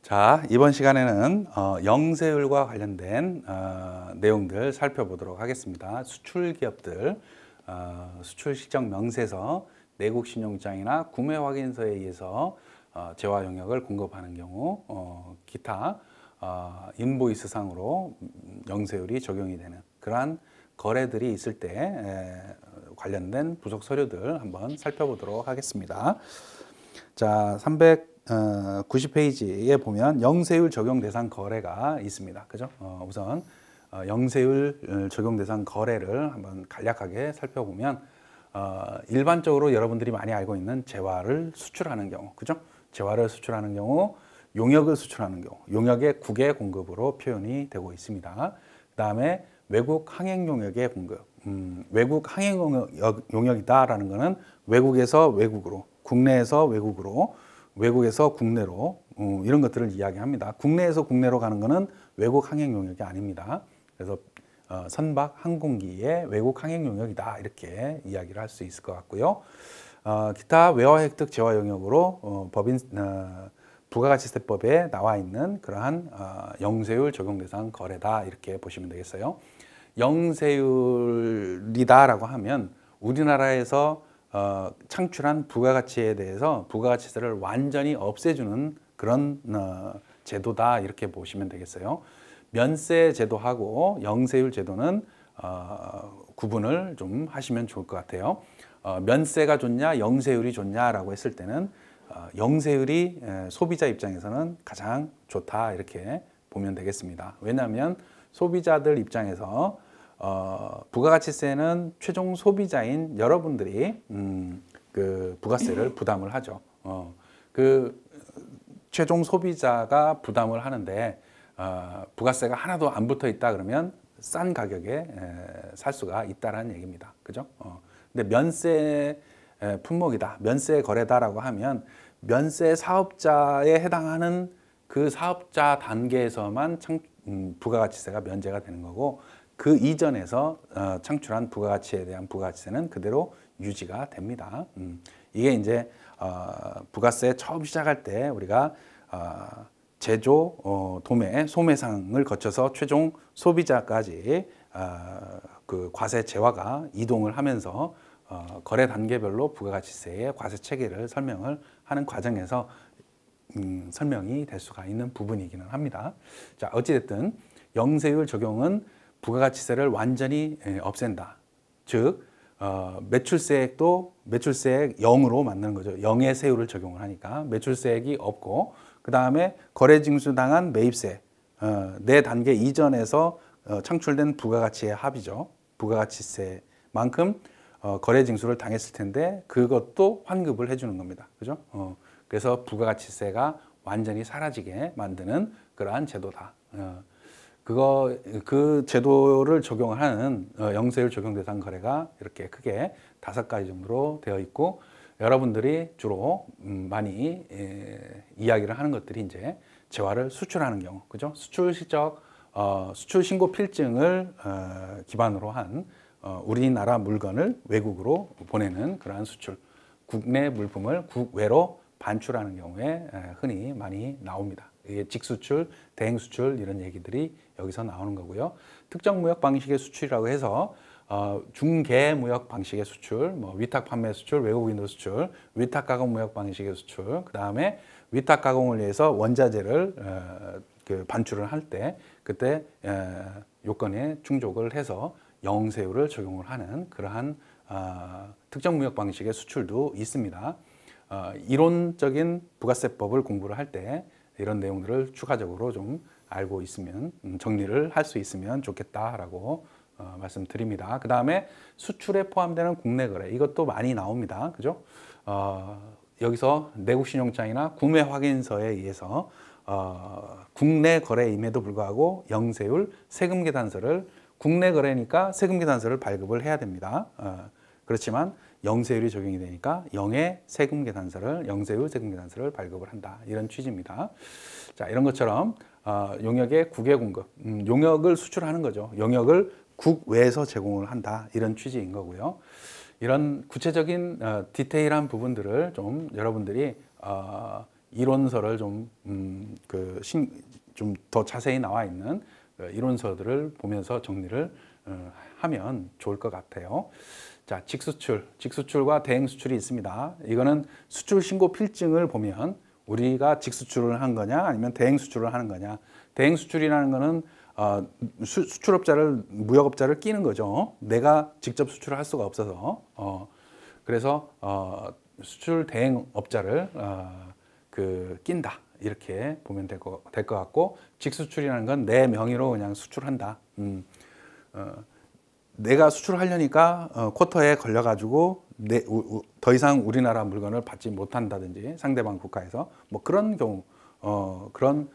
자, 이번 시간에는 영세율과 관련된 내용들 살펴보도록 하겠습니다. 수출 기업들, 수출 실적 명세서, 내국 신용장이나 구매 확인서에 의해서 재화 영역을 공급하는 경우, 기타 인보이스상으로 영세율이 적용이 되는 그러한 거래들이 있을 때 관련된 부속 서류들 한번 살펴보도록 하겠습니다. 자, 390페이지에 보면 영세율 적용 대상 거래가 있습니다. 그죠? 우선 영세율 적용 대상 거래를 한번 간략하게 살펴보면 일반적으로 여러분들이 많이 알고 있는 재화를 수출하는 경우, 그죠? 재화를 수출하는 경우, 용역을 수출하는 경우, 용역의 국외 공급으로 표현이 되고 있습니다. 그 다음에 외국 항행 용역의 공급, 외국 항행 용역이다라는 것은 외국에서 외국으로, 국내에서 외국으로, 외국에서 국내로 이런 것들을 이야기합니다. 국내에서 국내로 가는 것은 외국 항행 용역이 아닙니다. 그래서 선박 항공기의 외국 항행 용역이다 이렇게 이야기를 할 수 있을 것 같고요. 기타 외화 획득 재화 영역으로 부가가치세법에 나와 있는 그러한 영세율 적용 대상 거래다 이렇게 보시면 되겠어요. 영세율이다라고 하면 우리나라에서 창출한 부가가치에 대해서 부가가치세를 완전히 없애주는 그런 제도다 이렇게 보시면 되겠어요. 면세 제도하고 영세율 제도는 구분을 좀 하시면 좋을 것 같아요. 면세가 좋냐 영세율이 좋냐라고 했을 때는 영세율이 소비자 입장에서는 가장 좋다 이렇게 보면 되겠습니다. 왜냐하면 소비자들 입장에서 부가가치세는 최종 소비자인 여러분들이 그 부가세를 부담을 하죠. 그 최종 소비자가 부담을 하는데 부가세가 하나도 안 붙어 있다 그러면 싼 가격에 살 수가 있다라는 얘기입니다. 그죠? 근데 면세 품목이다, 면세 거래다라고 하면 면세 사업자에 해당하는 그 사업자 단계에서만 부가가치세가 면제가 되는 거고 그 이전에서 창출한 부가가치에 대한 부가가치세는 그대로 유지가 됩니다. 이게 이제 부가세 처음 시작할 때 우리가 제조, 도매, 소매상을 거쳐서 최종 소비자까지 그 과세 재화가 이동을 하면서 거래 단계별로 부가가치세의 과세 체계를 설명을 하는 과정에서 설명이 될 수가 있는 부분이기는 합니다. 자, 어찌됐든 영세율 적용은 부가가치세를 완전히 없앤다. 즉 매출세액도 매출세액 0으로 만드는 거죠. 0의 세율을 적용을 하니까 매출세액이 없고 그 다음에 거래징수당한 매입세 네 단계 이전에서 창출된 부가가치의 합이죠. 부가가치세만큼 거래징수를 당했을 텐데 그것도 환급을 해주는 겁니다. 그죠? 그래서 부가가치세가 완전히 사라지게 만드는 그러한 제도다. 그 제도를 적용하는 영세율 적용 대상 거래가 이렇게 크게 5가지 정도로 되어 있고 여러분들이 주로 많이 이야기를 하는 것들이 이제 재화를 수출하는 경우, 그죠? 수출 실적, 수출 신고 필증을 기반으로 한 우리나라 물건을 외국으로 보내는 그러한 수출, 국내 물품을 국외로 반출하는 경우에 흔히 많이 나옵니다. 이게 직수출, 대행수출 이런 얘기들이 여기서 나오는 거고요. 특정 무역 방식의 수출이라고 해서 중개 무역 방식의 수출, 뭐 위탁 판매 수출, 외국인도 수출, 위탁 가공 무역 방식의 수출, 그 다음에 위탁 가공을 위해서 원자재를 그 반출을 할 때 그때 요건에 충족을 해서 영세율을 적용을 하는 그러한 특정 무역 방식의 수출도 있습니다. 이론적인 부가세법을 공부를 할 때 이런 내용들을 추가적으로 좀 알고 있으면 정리를 할 수 있으면 좋겠다라고 말씀드립니다. 그 다음에 수출에 포함되는 국내 거래 이것도 많이 나옵니다. 그죠? 여기서 내국 신용장이나 구매 확인서에 의해서 국내 거래임에도 불구하고 영세율 세금 계산서를 국내 거래니까 세금 계산서를 발급을 해야 됩니다. 그렇지만 영세율이 적용이 되니까 영의 세금 계산서를 영세율 세금 계산서를 발급을 한다 이런 취지입니다. 자, 이런 것처럼 용역의 국외 공급, 용역을 수출하는 거죠. 용역을 국외에서 제공을 한다 이런 취지인 거고요. 이런 구체적인 디테일한 부분들을 좀 여러분들이 이론서를 좀 더 자세히 나와 있는 이론서들을 보면서 정리를 하면 좋을 것 같아요. 자, 직수출과 대행수출이 있습니다. 이거는 수출 신고 필증을 보면 우리가 직수출을 한 거냐 아니면 대행수출을 하는 거냐. 대행수출이라는 거는 수출업자를 무역업자를 끼는 거죠. 내가 직접 수출을 할 수가 없어서 그래서 수출 대행업자를 낀다 이렇게 보면 될 것 같고, 직수출이라는 건 내 명의로 그냥 수출한다. 내가 수출하려니까 쿼터에 걸려가지고 더 이상 우리나라 물건을 받지 못한다든지 상대방 국가에서 뭐 그런 경우 그런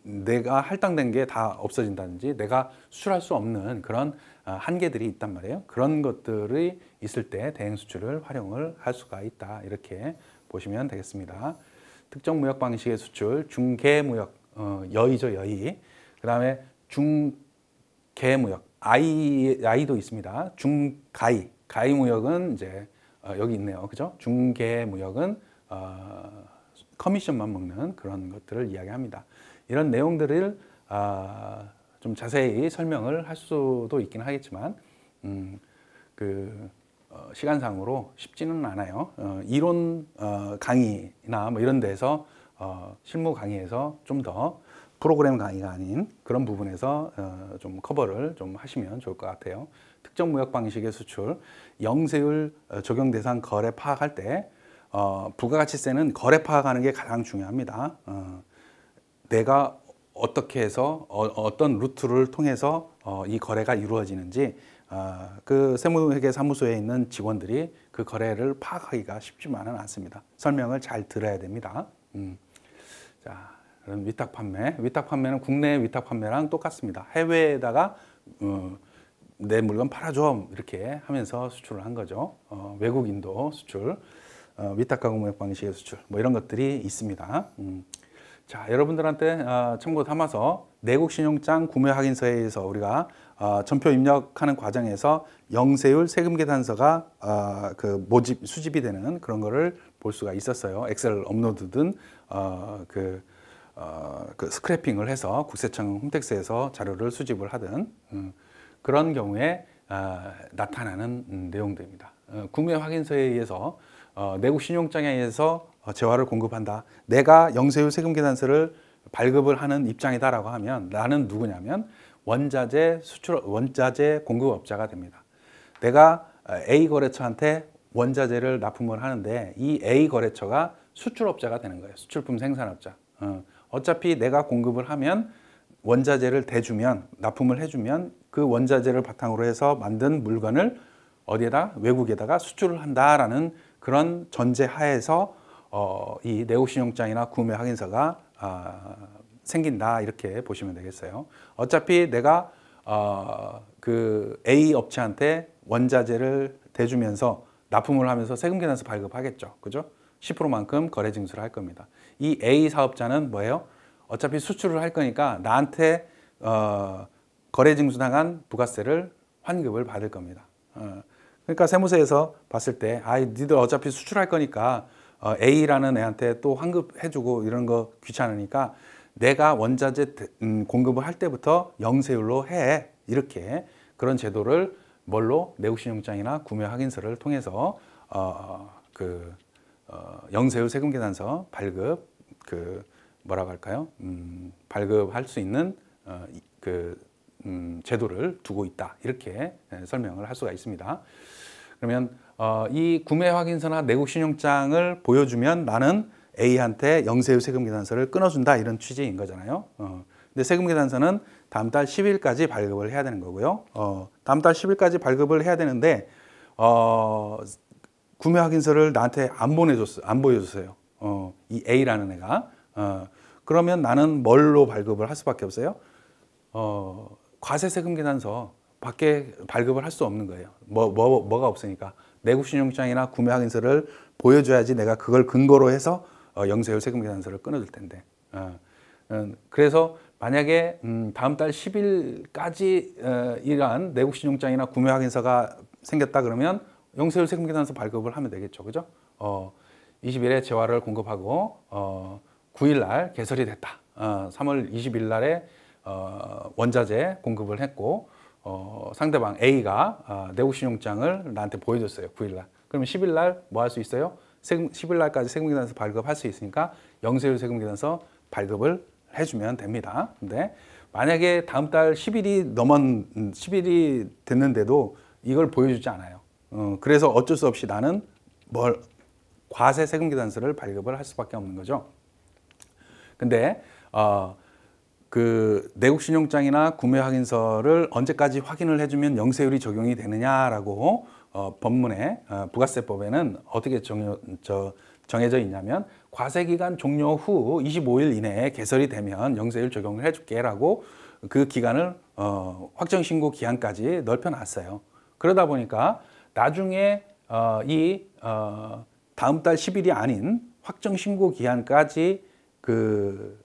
내가 할당된 게 다 없어진다든지 내가 수출할 수 없는 그런 한계들이 있단 말이에요. 그런 것들이 있을 때 대행 수출을 활용을 할 수가 있다 이렇게 보시면 되겠습니다. 특정 무역 방식의 수출, 중개무역, 여의죠, 여의. 그 다음에 중개무역, 아이도 있습니다. 중가이, 가이무역은 이제 여기 있네요, 그죠? 중개무역은 커미션만 먹는 그런 것들을 이야기합니다. 이런 내용들을 좀 자세히 설명을 할 수도 있긴 하겠지만 시간상으로 쉽지는 않아요. 이론 강의나 뭐 이런 데서 실무 강의에서 좀 더 프로그램 강의가 아닌 그런 부분에서 좀 커버를 좀 하시면 좋을 것 같아요. 특정 무역 방식의 수출, 영세율 적용 대상 거래 파악할 때 부가가치세는 거래 파악하는 게 가장 중요합니다. 내가 어떻게 해서 어떤 루트를 통해서 이 거래가 이루어지는지 그 세무회계 사무소에 있는 직원들이 그 거래를 파악하기가 쉽지만은 않습니다. 설명을 잘 들어야 됩니다. 자, 그럼 위탁 판매. 위탁 판매는 국내 위탁 판매랑 똑같습니다. 해외에다가 내 물건 팔아줘 이렇게 하면서 수출을 한 거죠. 외국인도 수출, 위탁 가구 무역 방식의 수출 뭐 이런 것들이 있습니다. 자, 여러분들한테 참고 삼아서 내국 신용장 구매 확인서에 의해서 우리가 전표 입력하는 과정에서 영세율 세금 계산서가 수집이 되는 그런 거를 볼 수가 있었어요. 엑셀 업로드든 스크래핑을 해서 국세청 홈택스에서 자료를 수집을 하든 그런 경우에 나타나는 내용들입니다. 구매 확인서에 의해서 내국 신용장에 의해서 재화를 공급한다. 내가 영세율 세금 계산서를 발급을 하는 입장이다라고 하면 나는 누구냐면 원자재 공급업자가 됩니다. 내가 A 거래처한테 원자재를 납품을 하는데 이 A 거래처가 수출업자가 되는 거예요. 수출품 생산업자. 어차피 내가 공급을 하면 원자재를 대주면 납품을 해주면 그 원자재를 바탕으로 해서 만든 물건을 어디에다 외국에다가 수출을 한다라는 그런 전제 하에서 이 내국신용장이나 구매 확인서가 생긴다 이렇게 보시면 되겠어요. 어차피 내가 그 A 업체한테 원자재를 대주면서 납품을 하면서 세금계산서 발급하겠죠, 그죠? 10%만큼 거래징수를 할 겁니다. 이 A 사업자는 뭐예요? 어차피 수출을 할 거니까 나한테 거래징수당한 부가세를 환급을 받을 겁니다. 그러니까 세무서에서 봤을 때 니들 어차피 수출할 거니까 A라는 애한테 또 환급해주고 이런 거 귀찮으니까 내가 원자재 공급을 할 때부터 영세율로 해 이렇게 그런 제도를 뭘로 내국신용장이나 구매 확인서를 통해서 영세율 세금계산서 발급 뭐라고 할까요? 발급할 수 있는 제도를 두고 있다 이렇게 설명을 할 수가 있습니다. 그러면 이 구매 확인서나 내국 신용장을 보여주면 나는 A한테 영세율 세금계산서를 끊어준다 이런 취지인 거잖아요. 근데 세금계산서는 다음 달 10일까지 발급을 해야 되는 거고요. 다음 달 10일까지 발급을 해야 되는데 구매 확인서를 나한테 안 보여줬어요. 이 A라는 애가. 그러면 나는 뭘로 발급을 할 수밖에 없어요? 과세세금계산서 밖에 발급을 할 수 없는 거예요. 뭐가 없으니까. 내국신용장이나 구매 확인서를 보여줘야지 내가 그걸 근거로 해서 영세율 세금계산서를 끊어줄 텐데. 그래서 만약에 다음 달 10일까지 이러한 내국신용장이나 구매 확인서가 생겼다 그러면 영세율 세금계산서 발급을 하면 되겠죠, 그죠? 20일에 재화를 공급하고 9일 날 개설이 됐다. 3월 20일 날에 원자재 공급을 했고 상대방 A가 내국신용장을 나한테 보여줬어요. 9일 날. 그러면 10일 날 뭐 할 수 있어요? 10일 날까지 세금계산서 발급할 수 있으니까 영세율 세금계산서 발급을 해주면 됩니다. 근데 만약에 다음 달 10일이 됐는데도 이걸 보여주지 않아요. 그래서 어쩔 수 없이 나는 과세 세금계산서를 발급을 할 수밖에 없는 거죠. 근데 그 내국신용장이나 구매확인서를 언제까지 확인을 해주면 영세율이 적용이 되느냐라고 법문에 부가세법에는 어떻게 정해져 있냐면 과세기간 종료 후 25일 이내에 개설이 되면 영세율 적용을 해줄게라고 그 기간을 확정신고 기한까지 넓혀놨어요. 그러다 보니까 나중에 다음 달 10일이 아닌 확정신고 기한까지 그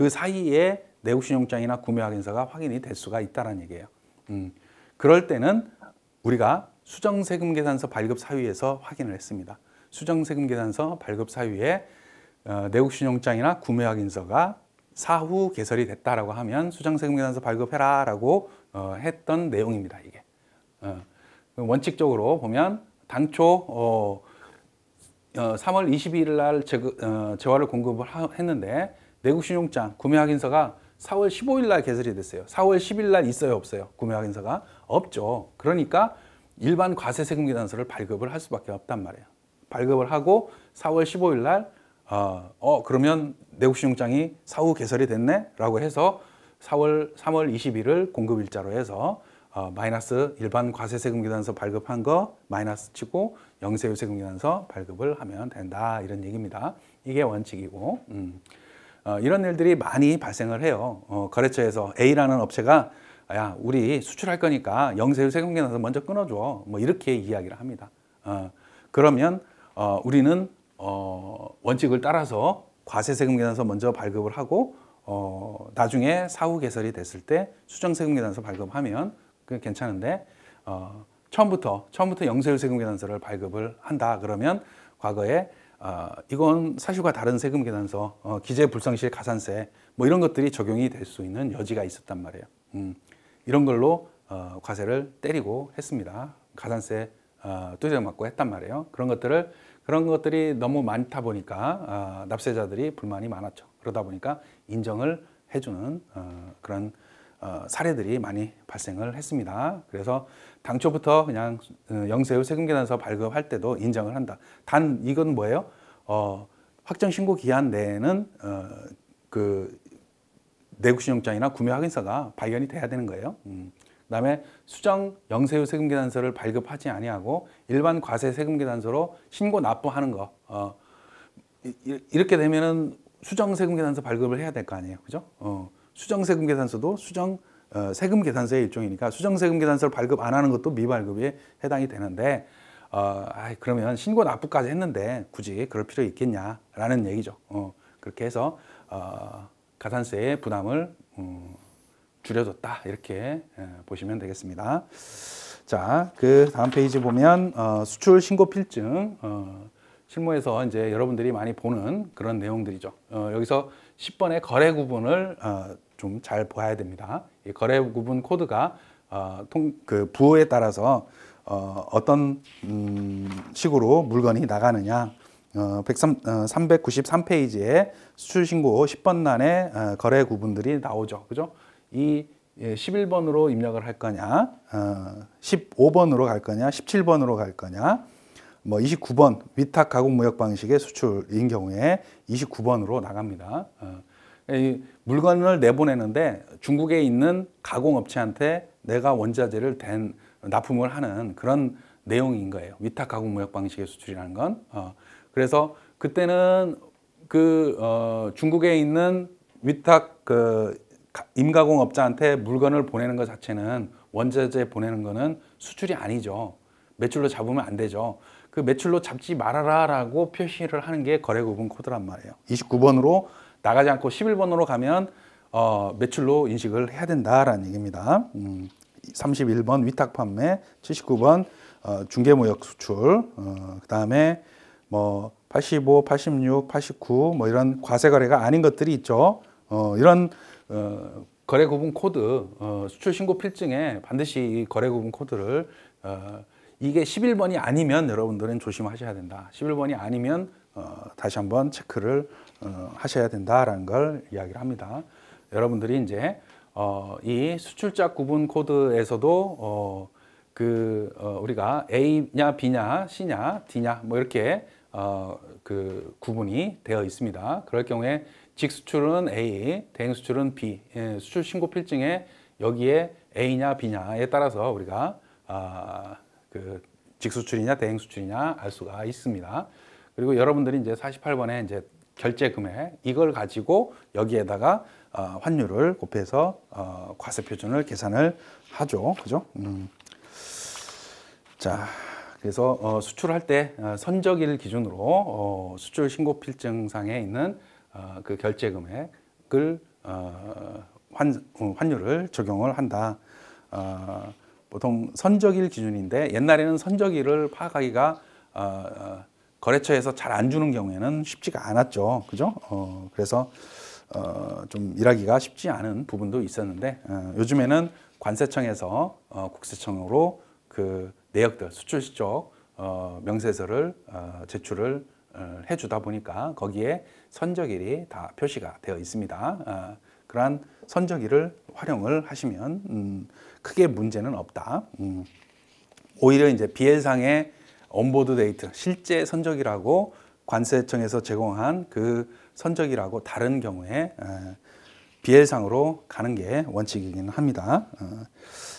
사이에 내국신용장이나 구매확인서가 확인이 될 수가 있다는 얘기예요. 그럴 때는 우리가 수정세금계산서 발급 사유에서 확인을 했습니다. 수정세금계산서 발급 사유에 내국신용장이나 구매확인서가 사후 개설이 됐다라고 하면 수정세금계산서 발급해라 라고 했던 내용입니다. 이게 원칙적으로 보면 당초 3월 22일 날 재화를 공급을 했는데 내국신용장, 구매확인서가 4월 15일 날 개설이 됐어요. 4월 10일 날 있어요, 없어요? 구매확인서가 없죠. 그러니까 일반 과세세금계산서를 발급을 할 수밖에 없단 말이에요. 발급을 하고 4월 15일 날 그러면 내국신용장이 사후 개설이 됐네? 라고 해서 3월 20일을 공급일자로 해서 마이너스 일반 과세세금계산서 발급한 거 마이너스 치고 영세율 세금계산서 발급을 하면 된다. 이런 얘기입니다. 이게 원칙이고 이런 일들이 많이 발생을 해요. 거래처에서 A라는 업체가 야, 우리 수출할 거니까 영세율 세금계산서 먼저 끊어줘. 뭐 이렇게 이야기를 합니다. 그러면 우리는 원칙을 따라서 과세세금계산서 먼저 발급을 하고 나중에 사후 개설이 됐을 때 수정세금계산서 발급하면 그게 괜찮은데 처음부터 영세율 세금계산서를 발급을 한다. 그러면 과거에 이건 사실과 다른 세금계산서, 기재불성실 가산세 뭐 이런 것들이 적용이 될 수 있는 여지가 있었단 말이에요. 이런 걸로 과세를 때리고 했습니다. 가산세 뚜드려 맞고 했단 말이에요. 그런 것들이 너무 많다 보니까 납세자들이 불만이 많았죠. 그러다 보니까 인정을 해주는 그런 사례들이 많이 발생을 했습니다. 그래서 당초부터 그냥 영세율 세금계산서 발급할 때도 인정을 한다. 단 이건 뭐예요? 확정신고 기한 내에는 그 내국신용장이나 구매확인서가 발견이 돼야 되는 거예요. 그다음에 수정 영세율 세금계산서를 발급하지 아니하고 일반 과세 세금계산서로 신고 납부하는 거 이렇게 되면은 수정 세금계산서 발급을 해야 될 거 아니에요, 그죠? 수정 세금계산서도 수정 세금계산서의 일종이니까 수정 세금계산서를 발급 안 하는 것도 미발급에 해당이 되는데 그러면 신고 납부까지 했는데 굳이 그럴 필요 있겠냐라는 얘기죠. 그렇게 해서 가산세의 부담을 줄여줬다 이렇게 보시면 되겠습니다. 자, 그 다음 페이지 보면 수출 신고 필증 실무에서 이제 여러분들이 많이 보는 그런 내용들이죠. 여기서 10번의 거래 구분을 좀 잘 봐야 됩니다. 이 거래 구분 코드가 그 부호에 따라서 어떤 식으로 물건이 나가느냐 393페이지에 수출신고 10번란에 거래 구분들이 나오죠. 그죠? 이 11번으로 입력을 할 거냐 15번으로 갈 거냐 17번으로 갈 거냐 뭐 29번 위탁 가공 무역 방식의 수출인 경우에 29번으로 나갑니다. 이 물건을 내보내는데 중국에 있는 가공업체한테 내가 원자재를 납품을 하는 그런 내용인 거예요. 위탁 가공 무역 방식의 수출이라는 건. 그래서 그때는 중국에 있는 위탁 임가공업자한테 물건을 보내는 것 자체는 원자재 보내는 거는 수출이 아니죠. 매출로 잡으면 안 되죠. 그 매출로 잡지 말아라 라고 표시를 하는 게 거래구분 코드란 말이에요. 29번으로 나가지 않고 11번으로 가면 매출로 인식을 해야 된다라는 얘기입니다. 31번 위탁 판매, 79번 중개무역 수출, 그 다음에 뭐 85, 86, 89 뭐 이런 과세 거래가 아닌 것들이 있죠. 이런 거래 구분 코드, 수출 신고 필증에 반드시 이 거래 구분 코드를 이게 11번이 아니면 여러분들은 조심하셔야 된다. 11번이 아니면 다시 한번 체크를 하셔야 된다라는 걸 이야기를 합니다. 여러분들이 이제 이 수출자 구분 코드에서도 우리가 A냐, B냐, C냐, D냐 뭐 이렇게 그 구분이 되어 있습니다. 그럴 경우에 직수출은 A, 대행수출은 B, 수출 신고 필증에 여기에 A냐, B냐에 따라서 우리가 그 직수출이냐, 대행수출이냐 알 수가 있습니다. 그리고 여러분들이 이제 48번에 이제 결제 금액 이걸 가지고 여기에다가 환율을 곱해서 과세 표준을 계산을 하죠. 그죠? 자, 그래서 수출할 때 선적일 기준으로 수출 신고 필증상에 있는 그 결제 금액을 환율을 적용을 한다. 보통 선적일 기준인데 옛날에는 선적일을 파악하기가 거래처에서 잘 안 주는 경우에는 쉽지가 않았죠. 그죠? 그래서 좀 일하기가 쉽지 않은 부분도 있었는데 요즘에는 관세청에서 국세청으로 그 내역들 수출 실적 명세서를 제출을 해주다 보니까 거기에 선적일이 다 표시가 되어 있습니다. 그러한 선적일을 활용을 하시면 크게 문제는 없다. 오히려 이제 비엘상의 온보드 데이트, 실제 선적일하고 관세청에서 제공한 그 선적일하고 다른 경우에 비엘상으로 가는 게 원칙이긴 합니다.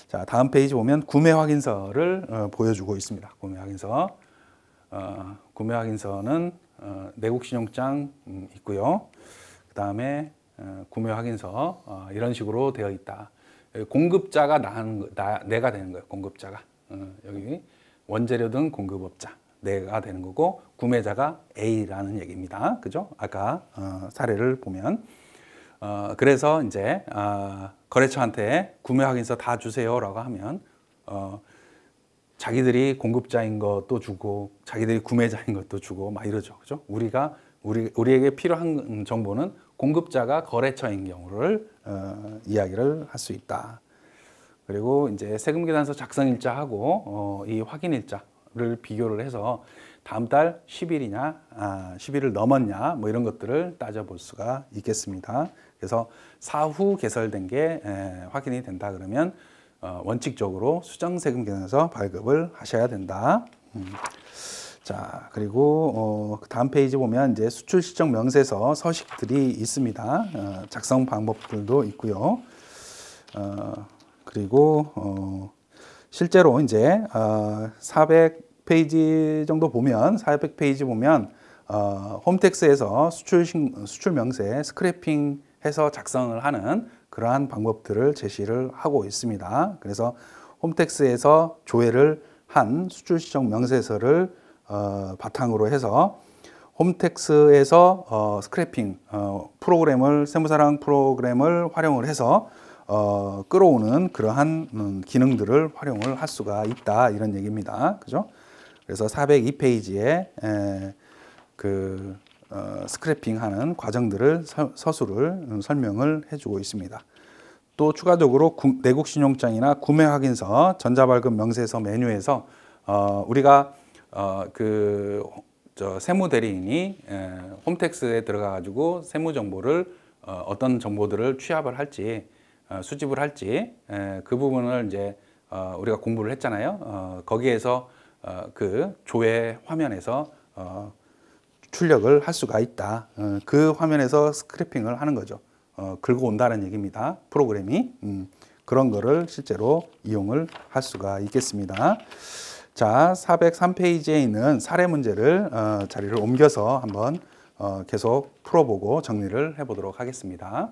자, 다음 페이지 보면 구매 확인서를 보여주고 있습니다. 구매 확인서. 구매 확인서는 내국 신용장 있고요. 그 다음에 구매 확인서 이런 식으로 되어 있다. 공급자가 내가 되는 거예요. 공급자가 여기 원재료 등 공급업자 내가 되는 거고 구매자가 A라는 얘기입니다. 그죠? 아까 사례를 보면 그래서 이제 거래처한테 구매 확인서 다 주세요라고 하면 자기들이 공급자인 것도 주고 자기들이 구매자인 것도 주고 막 이러죠. 그죠? 우리에게 필요한 정보는 공급자가 거래처인 경우를 이야기를 할 수 있다. 그리고 이제 세금계산서 작성일자하고 이 확인일자를 비교를 해서 다음 달 10일이냐, 10일을 넘었냐, 뭐 이런 것들을 따져볼 수가 있겠습니다. 그래서 사후 개설된 게 확인이 된다 그러면 원칙적으로 수정세금계산서 발급을 하셔야 된다. 자, 그리고 다음 페이지 보면 이제 수출 시정 명세서 서식들이 있습니다. 작성 방법들도 있고요. 그리고 실제로 이제 400페이지 정도 보면 400페이지 보면 홈택스에서 수출 명세 스크래핑 해서 작성을 하는 그러한 방법들을 제시를 하고 있습니다. 그래서 홈택스에서 조회를 한 수출 시정 명세서를 바탕으로 해서 홈택스에서 스크래핑 프로그램을 세무사랑 프로그램을 활용을 해서 끌어오는 그러한 기능들을 활용을 할 수가 있다 이런 얘기입니다. 그죠? 그래서 402페이지에 스크래핑하는 과정들을 서술을 설명을 해주고 있습니다. 또 추가적으로 내국 신용장이나 구매 확인서, 전자발급 명세서 메뉴에서 우리가 세무 대리인이 홈택스에 들어가 가지고 세무 정보를 어떤 정보들을 취합을 할지 수집을 할지 그 부분을 이제 우리가 공부를 했잖아요. 거기에서 그 조회 화면에서 출력을 할 수가 있다. 그 화면에서 스크래핑을 하는 거죠. 긁어 온다는 얘기입니다. 프로그램이 그런 거를 실제로 이용을 할 수가 있겠습니다. 자, 403페이지에 있는 사례 문제를 자리를 옮겨서 한번 계속 풀어보고 정리를 해보도록 하겠습니다.